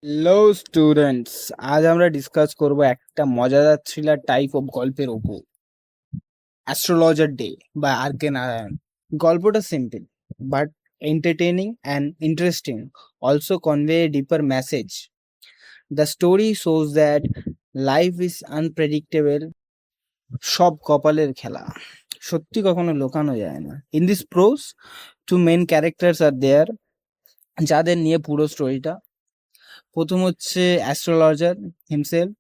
Hello students, আজ আমরা discuss করব একটা মজাদার থ্রিলার টাইপ অফ গল্পের ওপর, অ্যাস্ট্রোলজার ডে বা আর কে নারায়ণ। গল্পটা simple but entertaining and interesting, also convey a deeper message. The story shows that life is unpredictable, সব কপালের খেলা, সত্যি কখনো লোকানো যায় না। In this prose two main characters are there, যাদের নিয়ে পুরো স্টোরিটা। প্রথম হচ্ছে astrologer himself.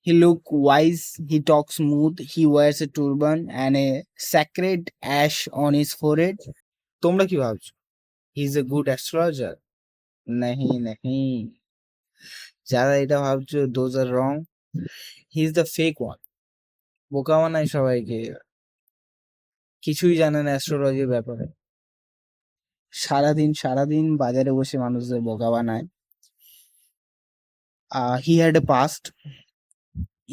He look wise, he talks smooth, he wears a turban and a sacred ash on his forehead. তোমরা কি ভাবছো? He is a good astrologer? নাহি নাহি, যারা এটা ভাবছো those are wrong. He is the fake one. বোকা বানায় সবাইকে, কিছুই জানে না অ্যাস্ট্রোলজির ব্যাপারে। সারাদিন বাজারে বসে মানুষদের বোকা বানায়। He had a past.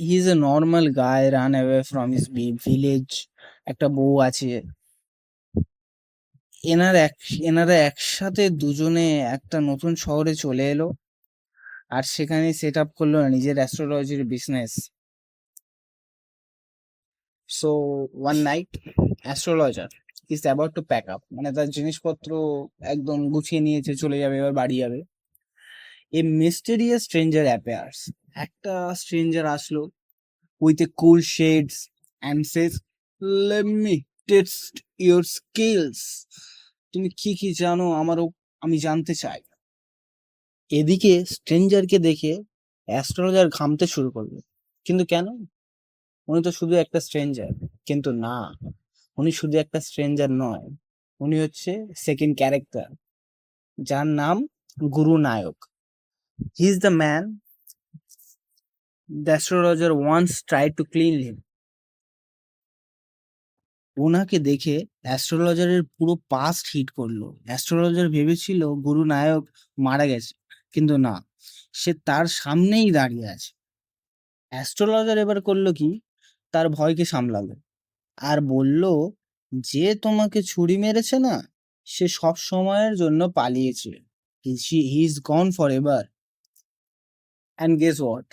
He is a normal guy, run away from his village. একটা বউ আছে। এনারা একসাথে দুজনে একটা নতুন শহরে চলে এলো আর সেখানে সেট আপ করলো নিজের অ্যাস্ট্রোলজির business. So one night astrologer is about to pack up, মানে তার জিনিসপত্র একদম গুছিয়ে নিয়েছে, চলে যাবে, এবার বাড়ি যাবে। এ মিস্টেরিয়াস স্ট্রেঞ্জার অ্যাপিয়ার্স, একটা স্ট্রেঞ্জার আসলো with a cool shades and Sage, let me test your skills. তুমি কি জানো আমি জানতে চাই। এদিকে স্ট্রেঞ্জারকে দেখে অ্যাস্ট্রোলজার ঘামতে শুরু করলো। কিন্তু কেন? উনি তো শুধু একটা স্ট্রেঞ্জার। কিন্তু না, উনি শুধু একটা স্ট্রেঞ্জার নয়, উনি হচ্ছে সেকেন্ড ক্যারেক্টার, যার নাম Guru Nayak. He is the man the astrologer once try to clean him. ওনাকে দেখে অ্যাস্ট্রোলজারের পুরো পাস্ট হিট করলো। অ্যাস্ট্রোলজার ভেবেছিল গুরু নায়ক মারা গেছে, কিন্তু না, সে তার সামনেই দাঁড়িয়ে আছে। অ্যাস্ট্রোলজার এবার করলো কি, তার ভয়কে সামলালো আর বলল, যে তোমাকে ছুরি মেরেছে না, সে সব সময়ের জন্য পালিয়েছে। He is gone forever. And guess what,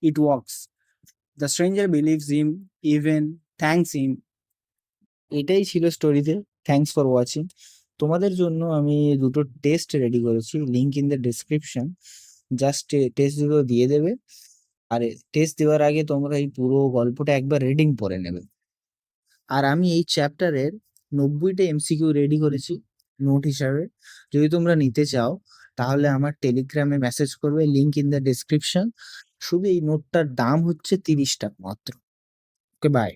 it works. The stranger believes him, even thanks him. এটাই ছিল স্টোরিতে। Thanks for watching. তোমাদের জন্য আমি দুটো টেস্ট রেডি করেছি, link in the description. Just test দুটো দিয়ে দেবে, আর টেস্ট দেওয়ার আগে তোমরা এই পুরো গল্পটা একবার রিডিং পড়ে নেবে। আর আমি এই চ্যাপ্টারের 90টা এমসিকিউ রেডি করেছি নোট হিসাবে। যদি তোমরা নিতে চাও তাহলে আমার টেলিগ্রামে মেসেজ করবে, লিঙ্ক ইন দ্য ডিসক্রিপশন। শুধু এই নোটটার দাম হচ্ছে 30 টাকা মাত্র। ওকে, বাই।